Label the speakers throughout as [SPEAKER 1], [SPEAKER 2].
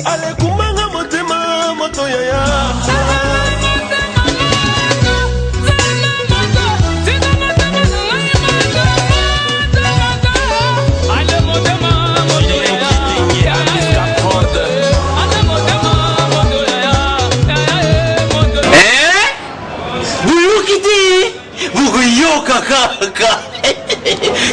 [SPEAKER 1] Ale kumanga motema moto yaya.
[SPEAKER 2] Kaka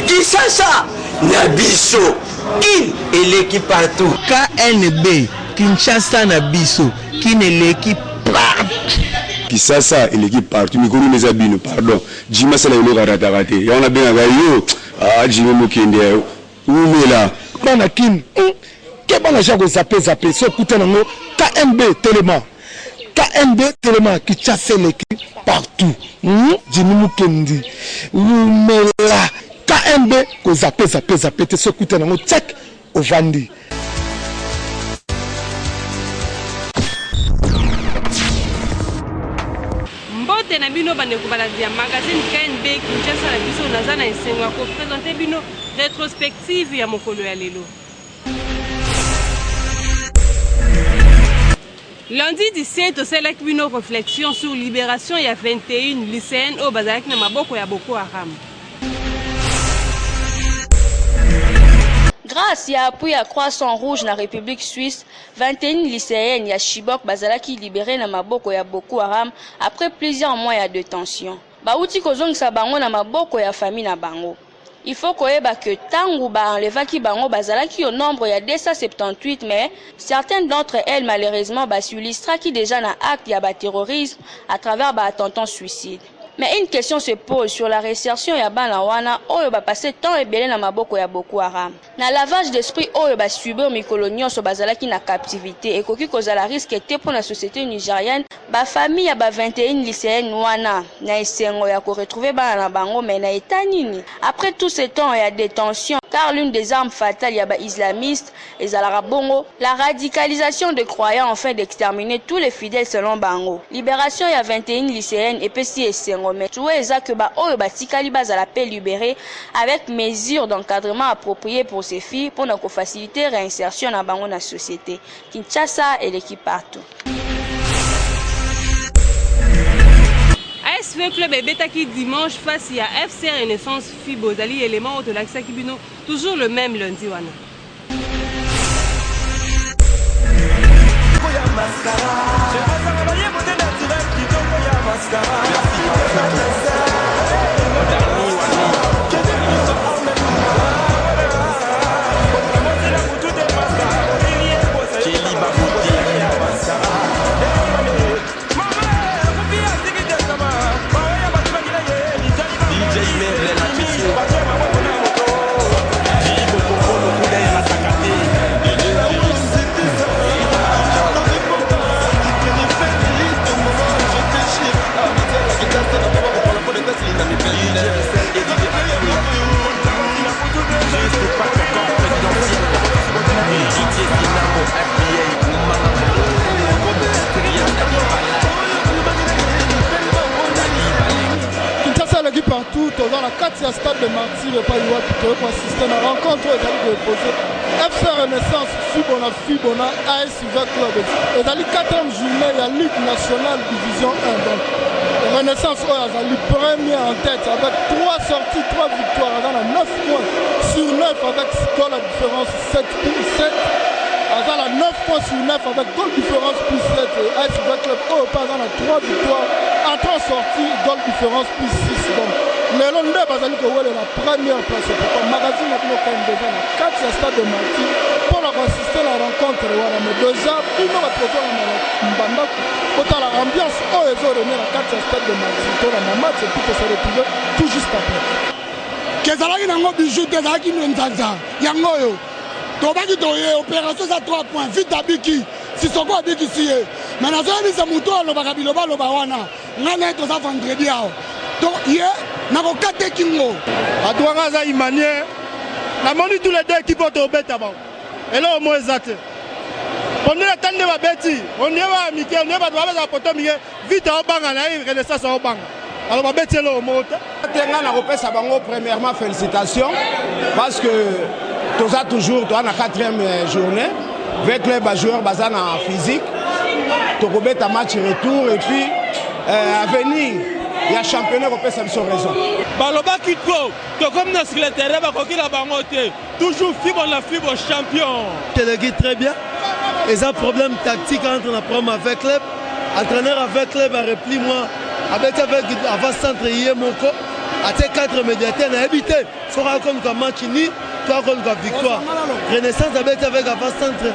[SPEAKER 2] Kinshasa Nabiso Kin et l'équipe partout.
[SPEAKER 3] KNB Kinshasa Nabiso Kin et l'équipe partout.
[SPEAKER 4] Kinshasa et l'équipe partout. Mikuru Nezabino pardon. Jima Sala Yolo Ratarate. Et on a bien yo. Ah Jima Mokende. Où est là?
[SPEAKER 5] Bana Kin. Kebana Jago Zapé Zapé. So Koutenango KNB Téléma. KNB Téléma qui chasse l'équipe partout. Jimmy Kendi. Oumela. KNB ko zapé te so Koutenango check au Vandi.
[SPEAKER 6] Mbote na bino bandeko baladia magazine KNB Kinshasa na biso nazana esengo ko présenter bino rétrospective ya mokolo ya lelo. Lundi 17, c'est la une réflexion sur libération. Il y a 21 lycéennes au Bazalak na maboko ya Boko Haram.
[SPEAKER 7] Grâce à l'appui à Croissant Rouge na République Suisse, 21 lycéennes ya Chibok Bazalaki libérées na maboko ya Boko Haram après plusieurs mois de détention. Bauti kozongisa bango na maboko ya famille na bango. Il faut que tangu ba enlevaki bango bazalaki au nombre il y a 278 mais certaines d'entre elles malheureusement basulistra qui déjà na acte ya ba terrorisme à travers ba attentat suicide. Mais une question se pose sur la réinsertion ya bana wana oyo ba passer temps ebele na maboko ya Boko Haram. Na lavage d'esprit oyo ba subir mikolo nyonso bazalaki na captivité et koki kozala risque te pour la société nigérienne ba famille ya ba 21 lycéennes wana na esengo ya ko retrouver bana na bango mais na état nini. Après tout ce temps ya détention car l'une des armes fatales ya ba islamistes ezalaka bongo la radicalisation de croyants afin d'exterminer tous les fidèles selon bango. Libération ya 21 lycéennes et pesi esengo mais tout est que ba oyo batikali bazala pe libéré avec mesures d'encadrement appropriées pour ces filles pour nous faciliter réinsertion dans bango na société. Kinshasa et l'équipe partout.
[SPEAKER 6] ASV Club et Betaki dimanche face à FC Renaissance Fibozali élément de l'accès Kibino toujours le même lundi wana.
[SPEAKER 5] Partout, dans la 4e stade de Martyr, pas eu pour assister à la rencontre de poser FC Renaissance Fibona ASV Club. Et dans la 4e journée, il y a Ligue nationale division 1. Donc, Renaissance est la première en tête avec 3 sorties, 3 victoires. Dans la 9 points sur 9 avec score la différence 7 pour 7. Dans la 9 points sur 9 avec goal différence plus 7. Et ASV Club dans la 3 victoires. En 3 sorties, goal différence plus 6. Donc, les Londais basali que ouais la première place pour le magazine a quand même déjà la 4e stade de Martyr pour assister à la rencontre voilà mais déjà il nous représente dans Mbanda autant la ambiance oh ils ont remis la 4e stade de Martyr pour la match et puis se retrouver tout juste après kezalaki nango bijou kezalaki nzanza yango yo tobaki toye opération za 3 points vite abiki sisoko abiki siye mais nazoyebisa mutu alobaka biloba loba wana ngana toza vendredi awa donc hier nakokate kingo
[SPEAKER 8] atwanga za imanie namoni tous les deux équipes tobeta bango elo omo ezate on est tande babeti on est ba mike on est ba ba poto mike vite obanga na Renaissance obanga alors babeti elo omo
[SPEAKER 9] tenga na kopesa bango premièrement félicitations parce que toza toujours dans la 4e journée avec club à joueur basé en physique. Tokobet un match retour et puis à venir. Il y a championnat européen, ça me son raison.
[SPEAKER 8] Baloba Kitko, comme dans le terrain, toujours fibre la fibre champion.
[SPEAKER 1] Je le très bien. Et un problème tactique entre la première avec club. Entraîneur avec club a repli moi. Avec avant-centre hier mon co. À tes 4 médiateurs, on a habité. Sera comme un match ni, toi comme une victoire. Renaissance avec avant-centre.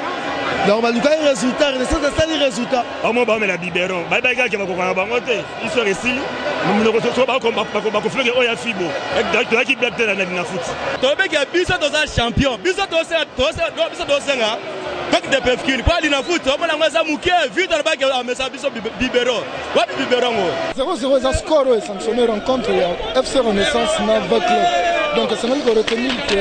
[SPEAKER 1] Donc, on a un résultat, Renaissance a sali résultat.
[SPEAKER 8] On va mettre la biberon. Bye bye, gars, qui va comprendre la banque. Ils sont ici. Nous ne recevons pas comme un fibo. Exactement, qui blague dans la foot. Tu vois qu'il y a Bissot dans un champion. Bissot dans un. Quand tu peux qu'il pas aller dans foot, on va la mouquer. Vite dans le bac, on met ça biberon. What biberon?
[SPEAKER 5] 0-0 est un score sanctionné rencontre FC Renaissance avec club. Donc, c'est même que retenir que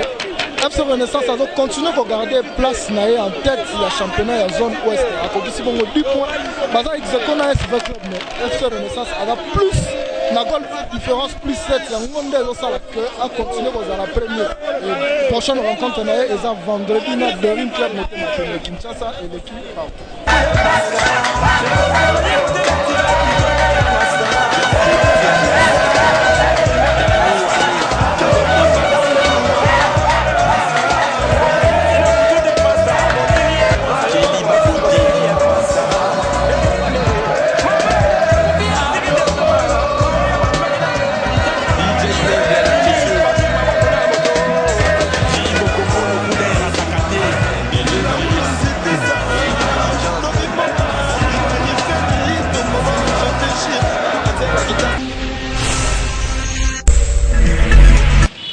[SPEAKER 5] FC Renaissance a continué à garder place en tête du championnat de la zone ouest. À côté de 10 points, Baza Exekona avec club, mais FC Renaissance a plus la différence plus 7. Il y a un continué à la première. La prochaine rencontre est à vendredi dans Berin Club, l'équipe Kinshasa et l'équipe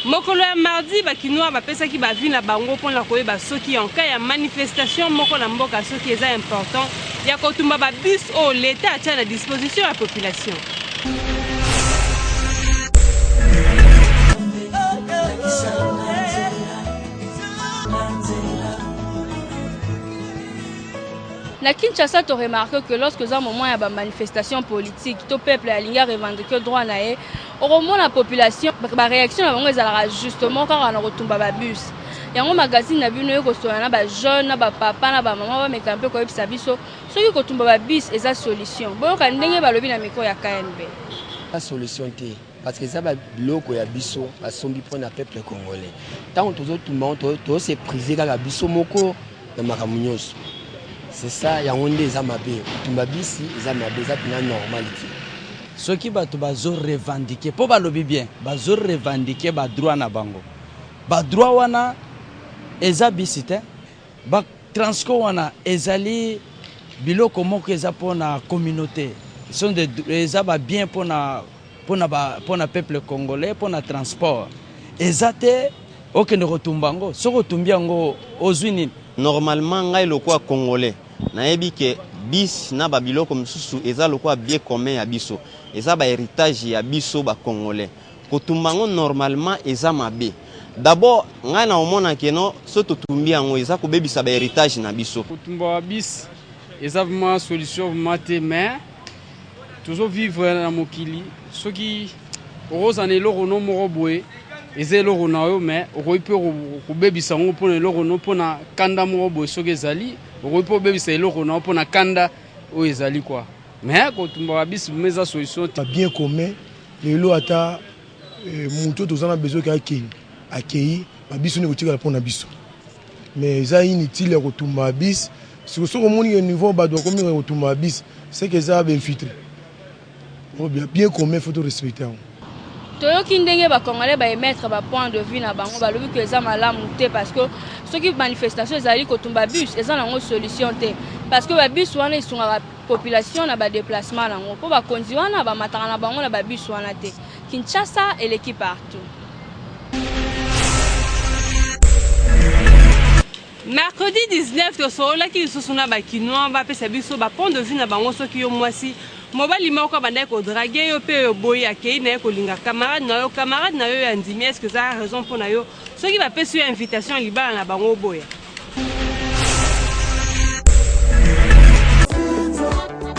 [SPEAKER 6] mokolo ya mardi bakinois bapesaki bavi na bango mpona koyeba soki en cas ya manifestation moko na mboka soki eza important ya kotumba babus oyo leta atia na disposition ya population.
[SPEAKER 7] Na Kinshasa, tu remarques que lorsque il y a un moment de manifestation politique, le peuple a revendiqué le droit, au moment la population, la réaction est justement quand on retourne à bus. Il y a un magazine qui a vu des jeunes, des papas, des mamans, mais un peu comme ça, ceux qui retournent à bus, c'est la solution. Bon, quand on a le micro, il y a KNB.
[SPEAKER 10] La solution est parce que ça va bloquer la biso, à son pour le peuple congolais. Tant que tout le monde est prisé dans la biso, moko, dans ma camougnos. C'est ça, il y a des amabés. Tout le monde ici, les amabés, c'est une normalité.
[SPEAKER 11] Ce qui va revendiquer, pour le bien, va revendiquer le droit na bango. Le droit wana, eza bisite, le transport wana, ezali biloko moko eza pour la communauté. Sont des eza bien pour le peuple congolais, pour le transport. Ezate, aucun retumbango, so retumbiango ozwini.
[SPEAKER 12] Normalement, ngai lokwa congolais. Nayebi ke bis na babiloko msusu eza lokwa bien commun ya biso. Eza ba héritage ya biso ba congolais. Kotumbango normalement eza mabe. D'abord, ngai na omona keno so totumbi yango eza ko bebisa ba héritage na biso.
[SPEAKER 13] Kotumba bis eza vraiment solution mate mais toujours vivre na mokili soki oroza ne loro no moko boye eza eloko na yo mais okoki mpe kobebisa yango mpona eloko no mpona kanda moko boye soki ezali okoki mpe kobebisa eloko na yo mpona kanda oyo ezali kwa mais kotumbaka bisi bima eza solution te
[SPEAKER 1] bien commun lelo ata moto toza na besoin ke akei babiso ndenge kotikala mpona biso mais eza inutile ya kotumba bisi soki omoni niveau bato bakomi kotumba bisi c'est que eza bainfiltre bien commun faut respecter yango.
[SPEAKER 7] Toyoki ndenge bakongolais baemettre ba point de vue na bango balobi que eza malamu te parce que soki manifestation ezali kotumba bus eza nango solution te parce que ba bus wana isungaka population na ba déplacement nango po bakonzi wana bamataka na bango na ba bus wana te. Kinshasa et l'équipe partout.
[SPEAKER 6] Mercredi 19 tosololaki lisusu na bakinois bapesa biso ba point de vue na bango soki yo mwasi mobali moko bandai ko draguer yo pe yo boyi akei na kolinga camarade na yo ya ndimi est-ce que ça a raison pour na yo soki ba pesi yo invitation libala na bango boya.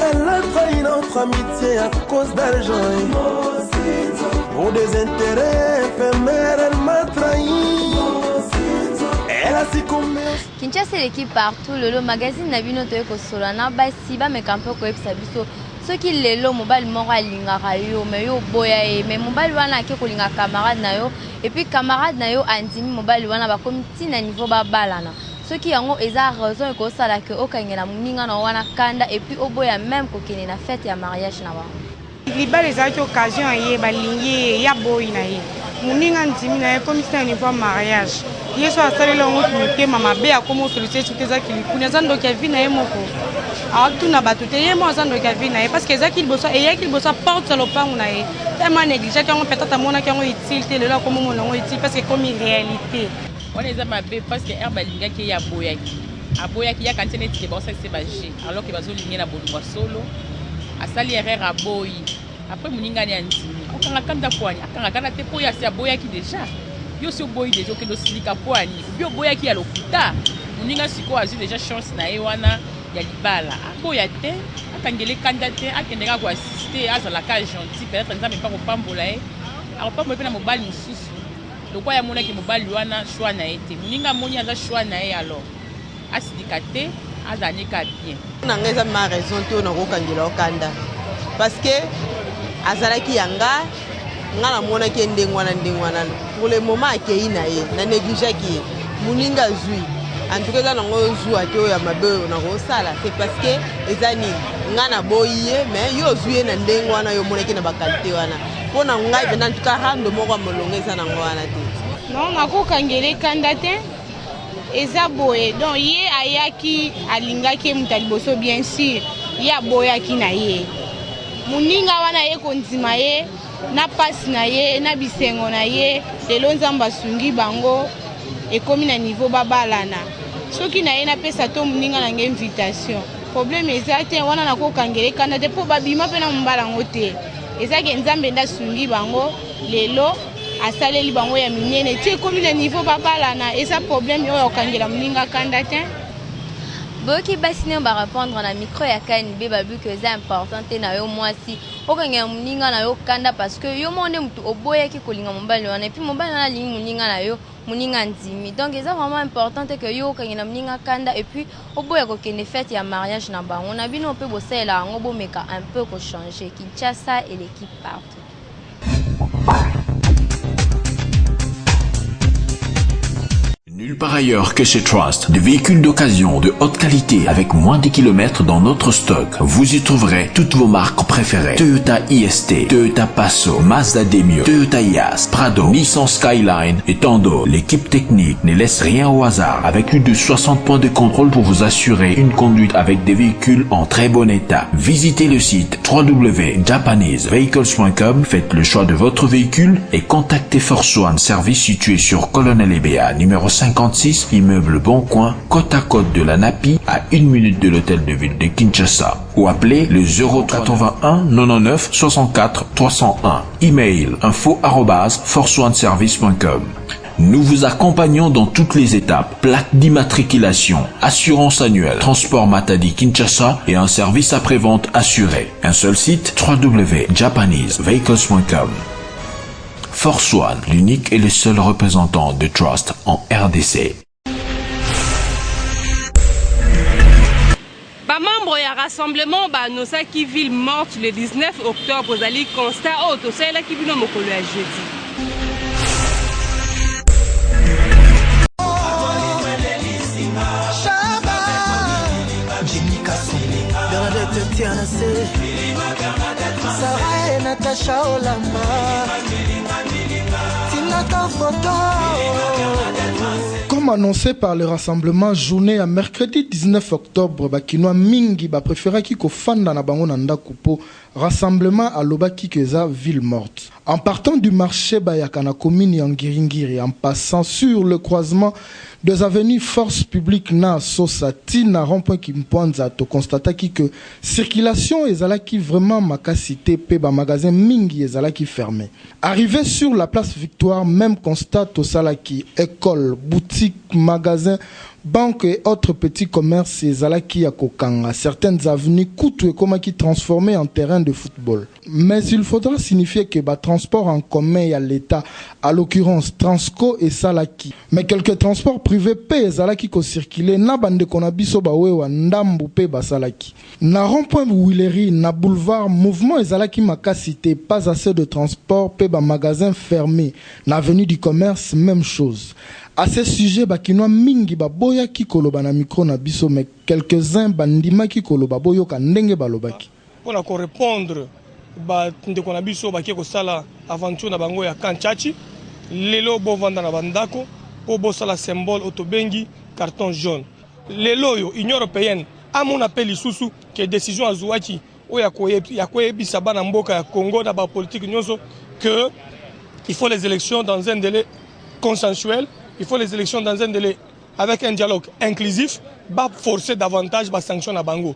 [SPEAKER 1] Elle a trahi notre amitié à cause d'argent. Pour des intérêts éphémères, elle m'a trahi. Elle
[SPEAKER 7] Kinshasa l'équipe partout le magazine na bino toye ko solana ba siba me kampo ko epsa biso soki lelo mobali moko alingaka yo me yo boya e me mobali wana ke kolinga camarade na yo et puis camarade na yo andimi mobali wana ba komi tina niveau ba balana soki yango eza raison ko sala ke okangela muninga na wana kanda et puis oboya même ko kene na fête ya mariage na ba
[SPEAKER 14] libala ezalaki occasion ye balingi ya boyi na ye muninga ndimi na ye komi tina niveau mariage yeso asalela ngo motema mabe akoma osolution soki ezaki likuni aza ndoki ya vi na ye moko awatuna bato te ye mo aza ndoki ya vi na ye parce que ezaki liboso eyaki liboso porte ya lopango na ye tellement négligeaki yango peut-être amonaki yango utile te lelo akoma omona yango utile parce que ekomi réalité
[SPEAKER 15] wana eza mabe parce que herbe alingaki ye aboyaki yaka nti neti ke baosalisa baje alors ke bazolingi na bolingwa solo asali erreur aboyi après moningani ya ndimi okangaka ndako ani akangaka te mpo yasi aboyaki déjà yo si oboyi déjà okende osilika poani obi oboyaki ya lokuta moninga sikoyo azwi déjà chance na ye wana ya libala aboya te akangeli kanda te akendeka koasiste azalaka gentil peut-être nzambe mpa kopambola ye akopambola mpe na mobali mosusu lokwa ya monaki mobali wana shwa na ye te moninga amoni aza shwa na ye alors asilika te azanika bien
[SPEAKER 16] nanga eza ma raison te oyo nakokangela okanda parce que azalaki yanga nga namonaki ndenge wana pour le moment akei na ye na négligeaki ye moninga azwi en tout cas eza nango ozwa te oyo ya mabe oyo nakosala c'est parce que eza nini nga naboyi ye mais yo ozwi ye na ndenge wana yo omonaki na bakalite wana mpo na ngai pena en tout cas rando moko ya molongo eza nango wana te
[SPEAKER 14] non nakokangela ekanda te eza boye donc ye ayaki alingaki moto ya liboso bien sûr ye aboyaki na ye moninga wana ye kondima ye na pasi na ye na bisengo na ye lelo nzambe asungi bango ekomi na niveau babalana soki na ye napesa to moninga nange invitation problème eza te wana nakokangela ekanda te mpo babima mpe na mobala yango te ezaki nzambe nde asungi bango lelo asaleli bango ya minene ti ekomi na niveau babalana eza problème oyo okangela moninga kanda te
[SPEAKER 7] boki basi ne ba répondre na micro ya KNB babu que c'est important te na yo mwasi okangela moninga na yo kanda parce que yo monde mutu oboyaki kolinga mobali wana et puis mobali wana lingi moninga na yo moninga ndimi donc c'est vraiment important que yo okangela moninga kanda et puis oboya ko kene fête ya mariage na bango na bino pe bosela ngo bomeka un peu ko changer Kinshasa et l'équipe partout.
[SPEAKER 17] Nulle part ailleurs que chez Trust, des véhicules d'occasion de haute qualité avec moins de kilomètres dans notre stock. Vous y trouverez toutes vos marques préférées. Toyota IST, Toyota Passo, Mazda Demio, Toyota Yaris, Prado, Nissan Skyline et tant d'autres. L'équipe technique ne laisse rien au hasard avec plus de 60 points de contrôle pour vous assurer une conduite avec des véhicules en très bon état. Visitez le site www.japanesevehicles.com, faites le choix de votre véhicule et contactez Force One Service situé sur Colonel Ebea, numéro 56, immeuble Boncoin, côte à côte de la Napi, à 1 minute de l'hôtel de ville de Kinshasa. Ou appelez le 081 99 64 301. Email info@forceoneservice.com. Nous vous accompagnons dans toutes les étapes. Plaque d'immatriculation, assurance annuelle, transport Matadi Kinshasa et un service après-vente assuré. Un seul site, www.japanesevehicles.com. Force One, l'unique et le seul représentant de Trust en RDC.
[SPEAKER 6] Membre ya rassemblement banosaki ville morte le 19 octobre ozali constat oyo tosalelaki bino mokolo ya jeudi.
[SPEAKER 5] Comme annoncé par le rassemblement journée à mercredi 19 octobre, Bakinois Mingi ba préféra ki ko fanda na bango na ndako po rassemblement à Lobaki Keza ville morte. En partant du marché Bayakana commune ya Ngiringiri, en passant sur le croisement des avenues Force Publique na Sosati na rond-point Kimponza, to constata que circulation ezalaki vraiment makasité pe ba magasin Mingi ezalaki fermé. Arrivé sur la place Victoire, même constat au salaki, école, boutique, magasin, banques et autres petits commerces ezalaki ya kokanga certaines avenues kutu ekomaki transformées en terrain de football. Mais il faudra signifier que ba transport en commun ya l'État, à l'occurrence Transco et Salaki, mais quelques transports privés pe ezalaki ko circuler na bande kona biso ba wewa ndambu pe basalaki. Na rond-point Willery, na boulevard mouvement ezalaki makasité, pas assez de transport pe ba magasins fermés. Na avenue du commerce même chose. À ce sujet, bakinoa mingi baboya ki koloba na micro na biso, mais quelques-uns bandima ki koloba boyo ka ndenge balobaki.
[SPEAKER 18] Pour la répondre, ndeko na biso baki ko sala aventure na bango ya Kanchachi, lelo bo vanda na bandako, po bo sala symbole otobengi carton jaune. Lelo yo Union européenne amon appel lisusu que décision azuaki o ya koyebisa bana mboka ya Congo na ba politique nyonso que il faut les élections dans un délai consensuel. Il faut les élections dans un délai avec un dialogue inclusif, pas forcer davantage les sanctions à Bango.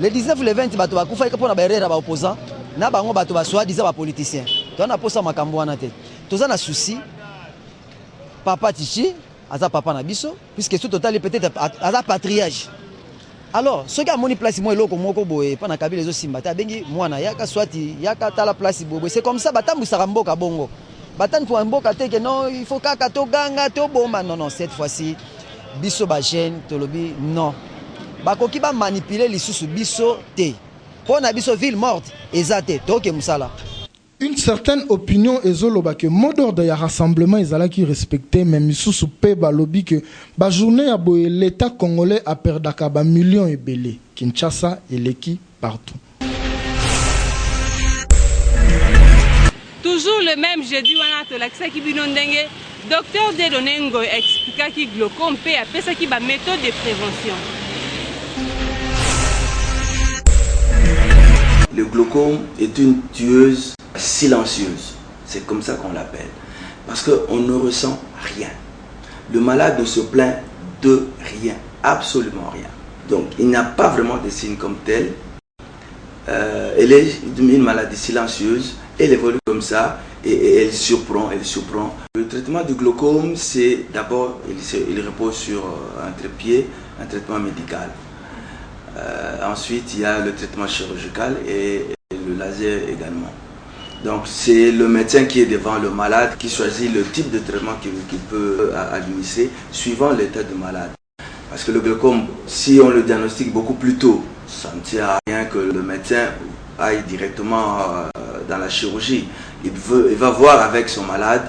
[SPEAKER 19] Le 19 ou le 20, il faut que les opposants, les soi-disant politiciens. On a posé makambo en tête. Tout ça, on a souci. Papa Tichi, Aza Papa Nabiso, puisque tout total est peut-être Aza patriage. Alors, ce qui a mon place, moi, pendant que les autres Simbata, moi, Yaka Swati, Yaka Tala place, c'est comme ça, Batamou Saramboka Bongo. Batan pour un beau que non, il faut qu'à ganga to bomba. Non, cette fois-ci, biso ba gêne, tolobi, non. Bakoki ba manipuler les sous biso te. Pour na biso ville morte, ezate, toke musala.
[SPEAKER 5] Une certaine opinion ezoloba que mot d'ordre ya rassemblement ezalaki respecté, mais misusu pe balobi que ba journée ya boye l'État congolais a perdaka ba millions et belé. Kinshasa et l'équipe partout.
[SPEAKER 6] Toujours le même jeudi, docteur Dedonengo expliqua que le glaucome peut appeler qui méthode de prévention.
[SPEAKER 20] Le glaucome est une tueuse silencieuse. C'est comme ça qu'on l'appelle. Parce qu'on ne ressent rien. Le malade ne se plaint de rien. Absolument rien. Donc il n'y a pas vraiment de signes comme tel. Elle est une maladie silencieuse. Elle évolue comme ça et elle surprend. Le traitement du glaucome, c'est d'abord, il repose sur un trépied, un traitement médical. Ensuite, il y a le traitement chirurgical et le laser également. Donc, c'est le médecin qui est devant le malade qui choisit le type de traitement qu'il peut administrer suivant l'état du malade. Parce que le glaucome, si on le diagnostique beaucoup plus tôt, ça ne sert à rien que le médecin aille directement dans la chirurgie. Il va voir avec son malade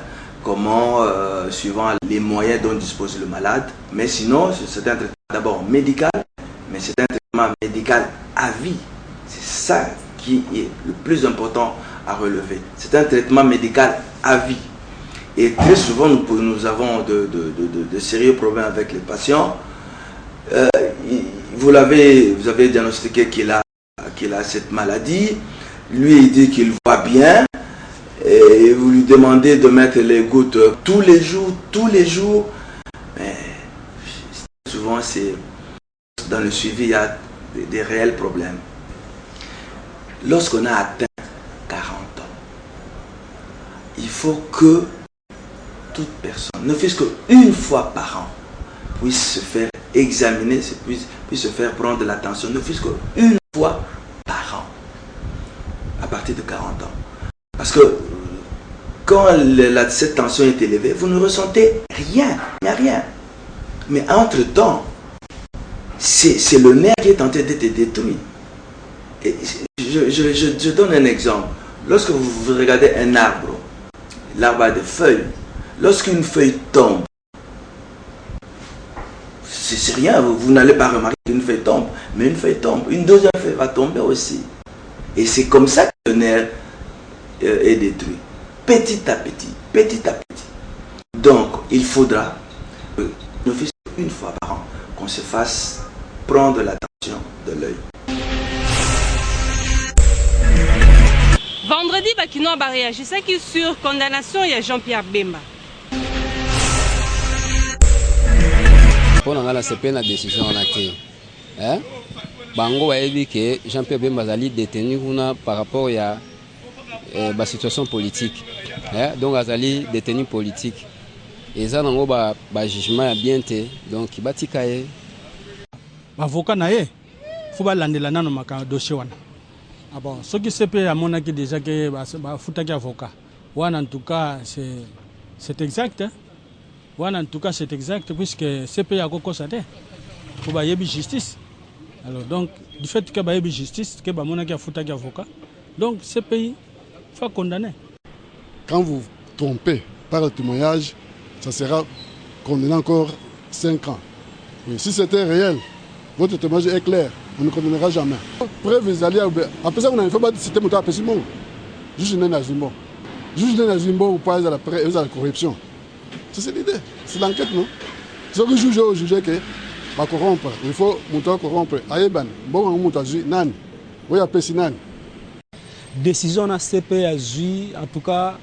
[SPEAKER 20] comment, suivant les moyens dont dispose le malade. Mais sinon, c'est un traitement d'abord médical, mais c'est un traitement médical à vie. C'est ça qui est le plus important à relever. C'est un traitement médical à vie. Et très souvent, nous avons de sérieux problèmes avec les patients. Vous avez diagnostiqué qu'il a cette maladie. Lui, il dit qu'il voit bien. Et vous lui demandez de mettre les gouttes tous les jours. Mais souvent, dans le suivi, il y a des réels problèmes. Lorsqu'on a atteint 40 ans, il faut que toute personne, ne fût-ce qu'une fois par an, puisse se faire examiner, puisse se faire prendre de l'attention, ne fût-ce qu'une fois par an, à partir de 40 ans. Parce que quand cette tension est élevée, vous ne ressentez rien, il n'y a rien. Mais entre-temps, c'est le nerf qui est en train d'être détruit. Et je donne un exemple. Lorsque vous regardez un arbre, l'arbre a des feuilles. Lorsqu'une feuille tombe, c'est rien, vous n'allez pas remarquer qu'une feuille tombe, mais une feuille tombe, une deuxième feuille va tomber aussi. Et c'est comme ça que le nerf est détruit, petit à petit, petit à petit. Donc, il faudra, ne fût-ce qu'une fois par an, qu'on se fasse prendre l'attention de l'œil.
[SPEAKER 6] Vendredi, Bakino a réagi sur condamnation de Jean-Pierre Bemba.
[SPEAKER 21] Pour la CP, la décision a été. Bango a dit que Jean-Pierre Bemba a détenu par rapport à la situation politique. Donc, il a détenu politique. eza nango ba jugement ya bien te donc batika ye
[SPEAKER 2] bavoka na ye fo balandela nano makambo dossier wana. Ah bon, soki CP amonaki déjà ke bafutaki avocat wana, en tout cas c'est exact hein? Wana en tout cas c'est exact puisque CP akokosa te fo bayebi justice. Alors donc du fait que bayebi justice ke bamonaki afutaki avocat, donc CPI faut condamner.
[SPEAKER 22] Quand vous trompez par le témoignage, ça sera condamné encore 5 ans. Oui, si c'était réel, votre témoignage est clair, on ne condamnera jamais. Preuve les alliés, après ça, on a une fois cité mon tapé Simon. Juge d'un Azimbo. Juge d'un Azimbo ou pas à la corruption. C'est l'idée, c'est l'enquête, non? C'est ce que juge au juge que va corrompre, il faut monter corrompre. Ayeban, bon, on monte à juger, nan. Oui, à Pessinan.
[SPEAKER 23] Décision na CP a joué, en tout cas,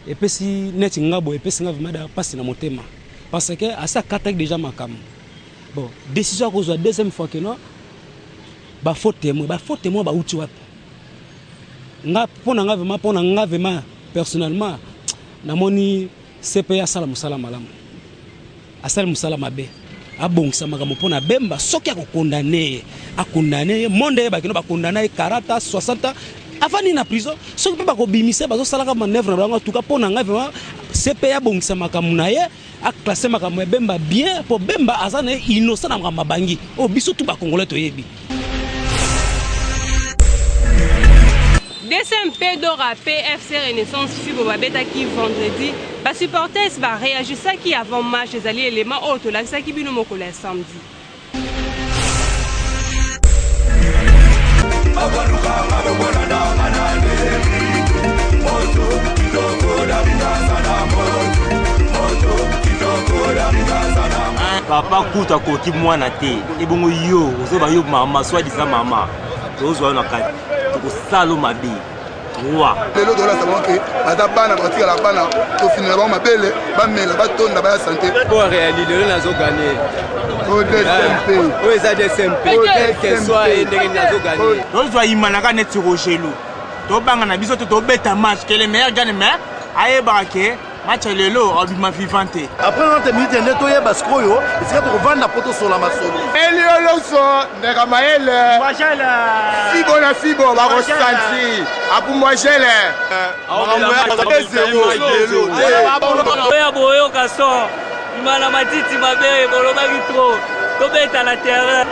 [SPEAKER 23] et puis si net ngabo et puis si ngabo mada passe na motema parce que à ça katak déjà makam. Bon, décision qu'on soit deuxième fois que non ba faut témoin ba uti wapi. Nga pona nga vraiment personnellement na moni CP a sala musala malamu. Asala musala mabe. Abongisa makambo pona bemba soki akondamné monde ba kino ba condamné 40 60 avant ni na prison soki pe ba ko bimise bazo salaka manœuvre na en tout cas pona nga vraiment CP a bongisa makambo na ye a classé makambo bemba bien pour bemba azana innocent na makambo bangi o biso tout ba congolais to yebi.
[SPEAKER 6] DSMP Dora PFC Renaissance Fibo babeta qui vendredi ba supporters ba réagissa qui avant match des alliés éléments auto la ça qui bino mokolo samedi.
[SPEAKER 24] Papa kuta koki mwana te ebongo yo ozo ba yo mama soit disant mama ozo na kati to salo mabi wa
[SPEAKER 25] lelo dola savon que bata bana pratique la bana to finira ba mabele ba mela ba tonda ba santé
[SPEAKER 21] pour réaliser lelo nazo gagner
[SPEAKER 25] au DSMP
[SPEAKER 21] o eza DSMP quel que soit ndenge nazo gagner
[SPEAKER 24] ozo imana ka net rogelo to banga na biso to beta match que les meilleurs gagnent mais aye barake match lelo obima vivante
[SPEAKER 1] après on te minute netoye baskoyo c'est que revendre la poto sur la masolo
[SPEAKER 9] elioloso ndeka maele fibo ba ko santi apu mwajele
[SPEAKER 26] oya boyo kaso imana matiti mabe boloba kitro to beta la terre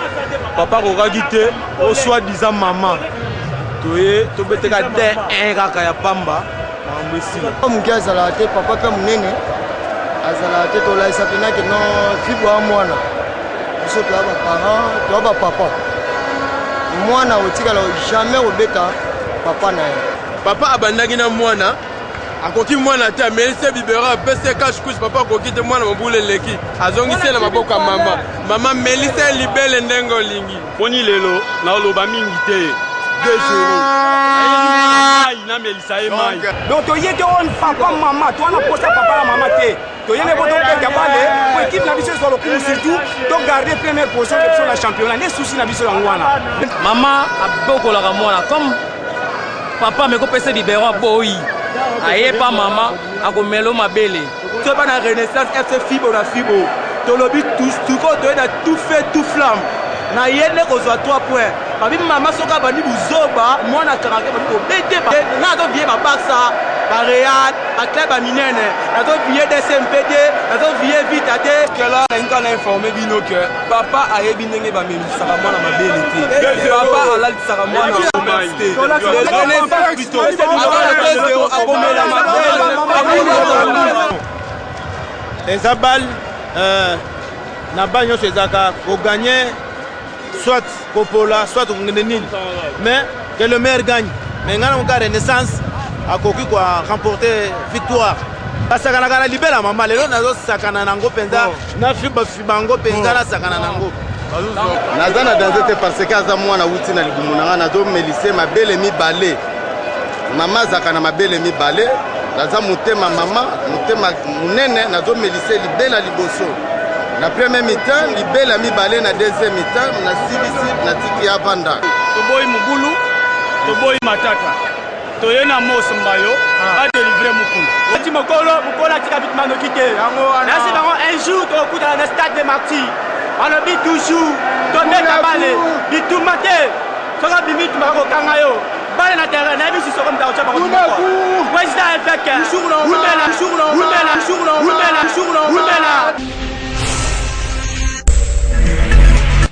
[SPEAKER 24] papa ko gagite au soit disant maman toye to beteka de un kaka ya pamba
[SPEAKER 27] muke azala te papa mpe monene azala te tolaisa mpena ke no fibo ya mwana biso toya baparent toya bapapa mwana otikala jamais kobeta papa na ye
[SPEAKER 24] papa abandaki na mwana akoki mwana te amelise bibera apese cache couche papa akoki te mwana mobulu eleki azongisi na maboko ya mama melise libele ndenge olingi poni lelo naoloba mingi te 2 jours.
[SPEAKER 28] Donc tu y es on papa maman, toi on a posé papa maman té. Tu y es les bons de Gabale pour équipe la mission sur le coup surtout donc garder première position sur la championnat. Les soucis la mission ngwana.
[SPEAKER 26] Maman a beaucoup la ramona comme papa me ko pese libéro boy. Aye pas maman a ko melo mabele.
[SPEAKER 24] Tu pas na Renaissance FC Fibo na Fibo. To lobi tout ko to na tout fait tout flamme. Na yene ko zo 3 points. Babi mama soka bani buzoba mwana karake bani ko bete ba na to vie ba Barça ba Real ba club ba minene na to vie DSMPD na to vie Vitate que là nka na informer bino que papa ayebi ndenge ba memi saka mwana mabele te papa ala saka mwana université on est pas plutôt a bomela mabele ezabal na banyo sezaka ko gagner soit Popola, soit Ngenenil. Mais que le maire gagne. Mais on a Renaissance à Koki quoi remporter victoire. Parce que on a libéré la maman. Les gens ont sakana nango penza. Na fiba fibango penza la sakana nango.
[SPEAKER 25] Nazana danzete parce que azamwa na wuti na libumuna na do melise mabele mi balé. Mama zakana mabele mi balé. Naza mutema mama, mutema munene na do melise libela liboso. La première mi-temps, libela mi balé na deuxième mi-temps, na CBC na tiki abanda.
[SPEAKER 24] Toboy mugulu, toboy matata.
[SPEAKER 28] toye na Mosombayo a délivré Mukunda. Oti mokolo atika vite manoki te. Nasi bango un jour tokuta na stade de Martyrs. Alobi toujours tobeta bale bituma te. Soka bimi tumako kanga yo. Bale na terrain na biso soko mta ocha bako. Président FK.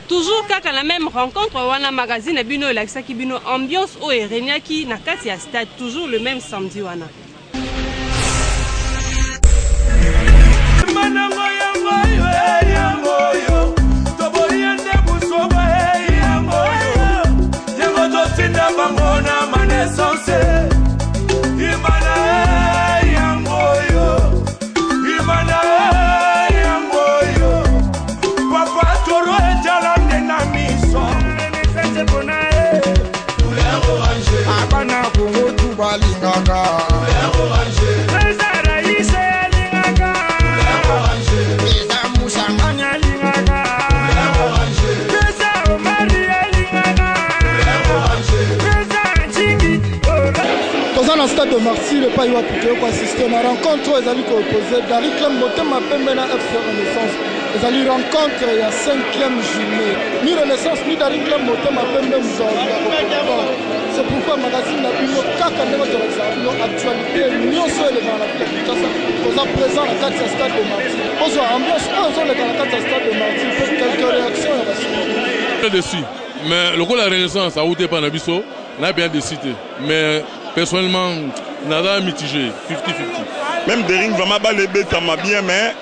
[SPEAKER 6] Toujours kaka la même rencontre wana magazine bino elakisaki bino ambiance o erenyaki na kati ya stade toujours le même samedi wana.
[SPEAKER 5] Dans le stade de Marseille, le pays va pour assister à la rencontre. Ils allaient opposer Dari Club Motema Pembe na FC Renaissance. Ils allaient rencontre il y a 5e journée. Ni Renaissance ni Dari Club Motema Pembe c'est pourquoi magazine n'a plus aucun actualité. Nous sommes dans la ville de Kinshasa. Nous sommes présents dans le stade de Marseille. Nous sommes ambiance, nous sommes dans le stade de Marseille. Quelques réactions.
[SPEAKER 3] Je suis déçu. Mais le coup de la Renaissance a outé par Nabiso, on a bien décidé. Mais personnellement, nada mitigé, 50-50.
[SPEAKER 4] Même Dering vraiment ça m'a bien, mais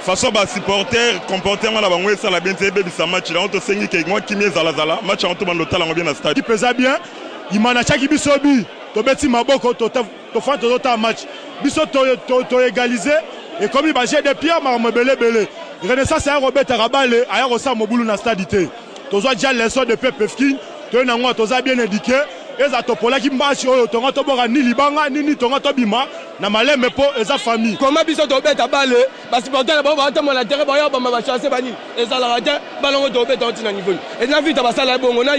[SPEAKER 4] façon bas supporter comportement la banque ça la bien ça match là on te saigne que moi qui m'est zala match on te bande total on bien dans stade.
[SPEAKER 8] Il pesa bien, il m'a acheté bisobi, to beti maboko to fa to match. Biso to égaliser et comme il va jeter des pierres ma belé. Renaissance c'est Robert Rabale, aya rosa mobulu na stadeité. To zo déjà leçon de Pepefkin, to na ngwa to za bien indiqué. Eza topola ki mbashi oyo tonga tobora ni libanga ni tonga tobima na malembe po eza famille.
[SPEAKER 28] Comment biso tobeta bale ba supporter na ba ta mona terre ba yo ba ba chance bani eza la rate balongo tobeta oti na niveau. Et na vite ba sala bongo na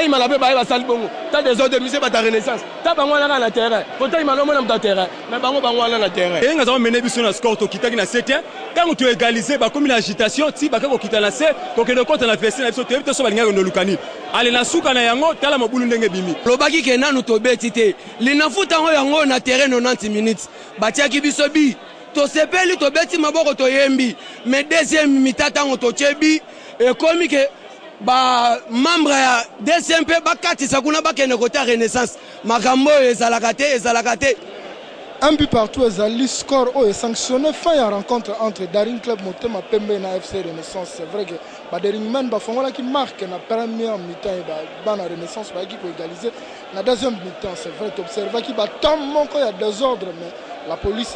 [SPEAKER 28] imala pe ba sala bongo. Ta des autres musée ba ta Renaissance. Ta bango na terrain. Pourtant imala mo na terrain. Mais bango na terrain.
[SPEAKER 8] Et nga mené biso na score to kitaki na 7e. Quand tu égaliser ba comme l'agitation ti ba ko kita na 7 ko ke no compte na fesse na biso to ebito so ba linga no lukani. Ale na suka na yango tala mabulu ndenge bimi.
[SPEAKER 28] Lobaki ke nanu tobeti te. Linafuta ngo yango na terrain 90 minutes. Batiaki biso bi. To sepeli tobeti maboko to yembi. Mais deuxième mitata ngo to chebi et comme que ba membre ya DCMP bakatisa kuna bakene kota Renaissance. Makambo ezalakate.
[SPEAKER 5] Un but partout, Ezali score est sanctionné. Fin à rencontre entre Daring Club Motema Pembe et FC Renaissance. C'est vrai que Daring Men qui marque la première mi-temps et la Renaissance qui peut égaliser. La deuxième mi-temps, c'est vrai, tu observes qu'il y a des ordres, mais la police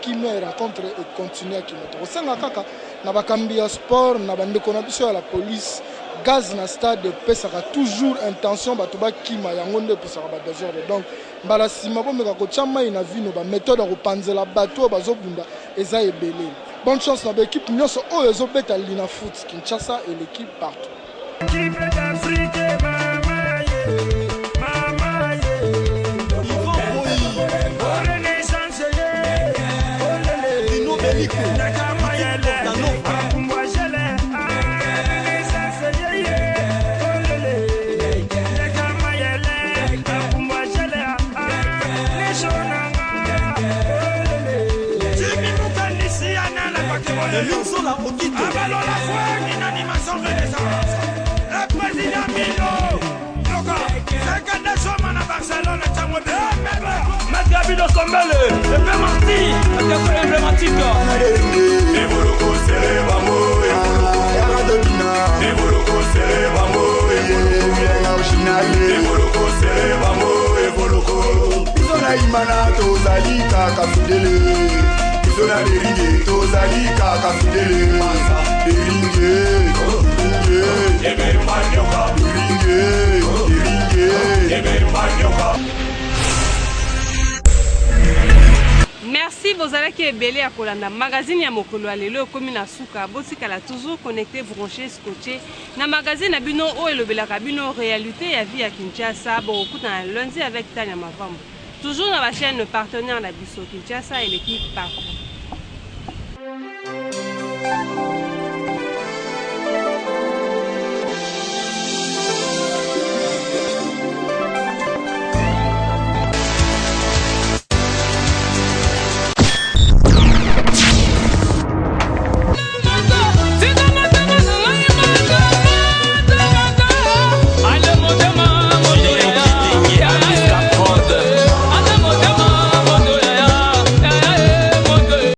[SPEAKER 5] qui rencontre et continue à Kimoto. Au sein de la Kambia Sport, la police. Gaz na stade pesaka toujours intention batuba kima yango nde pesaka ba désordre donc mbala sima bo meka ko chama ina vino ba méthode ko panzela bato bazobunda eza ebele. Bonne chance na l'équipe nyonso oyo ezobeta lina foot Kinshasa et l'équipe partout. Équipe d'Afrique
[SPEAKER 10] le président Milo, c'est que des à Barcelone, Gabi de Sombele, le père Marty, le café emblématique. Evoloko Serebamo, Evoloko Serebamo, Evoloko Serebamo, Evoloko. Bizona imana tozali kaka fidele. Bizona deringe tozali kaka fidele. Deringe, Ebe Manyoka, Deringe, Ebe Manyoka.
[SPEAKER 6] Merci Merci bozalaki ebele ya kolanda magazine ya mokolo ya lelo ekomi na suka botikala toujours connecté branché scotché na magazine na bino oyo elobelaka bino réalité ya vie ya Kinshasa bokutana lundi avec Tania Mavambo toujours na bachaîne partenaire na biso Kinshasa et l'équipe partout.